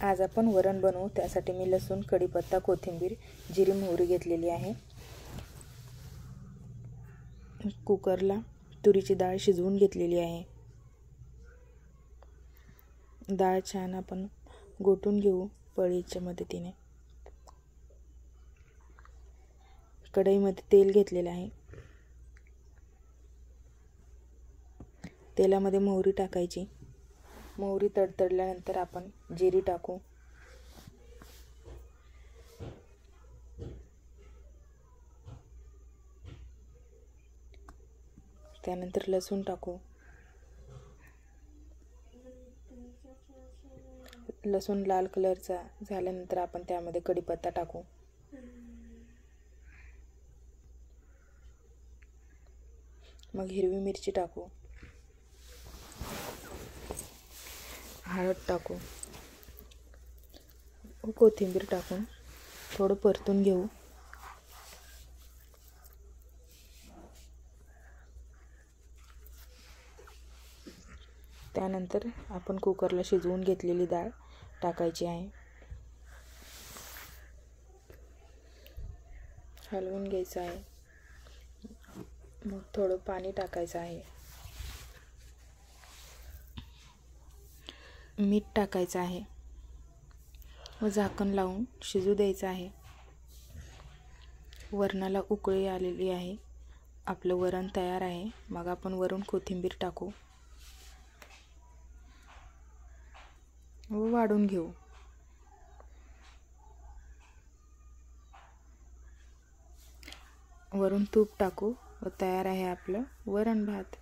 आज आपण वरण बनवू। त्यासाठी मी लसूण, कढीपत्ता, कोथिंबीर, जिरी, मोहरी घेतलेली आहे। कुकरला तुरीची डाळ शिजवून घेतलेली आहे। डाळ छान आपण घोटून घेऊ पळीच्या मदतीने। कढईमध्ये तेल घेतलेले आहे। तेलामध्ये मोहरी टाकायची। मोहरी तडतडल्यानंतर आपण जिरी टाकू। त्यानंतर लसूण टाकू। लसूण लाल कलरचा झाल्यानंतर आपण त्यामध्ये कढीपत्ता टाकू। मग हिरवी मिरची टाकू। हळद टाकू। कोथिंबीर टाकून थोडं परतून घेऊ। त्यानंतर आपण कुकरला शिजवून घेतलेली डाळ टाकायची आहे। हलवून घ्यायचं आहे। मग थोडं पाणी टाकायचं आहे। मीठ टाकायचं आहे व झाकण लावून शिजू द्यायचं आहे। वरणाला उकळी आलेली आहे। आपलं वरण तयार आहे। मग आपण वरून कोथिंबीर टाकू व वाढून घेऊ। वरून तूप टाकू व तयार आहे आपलं वरण भात।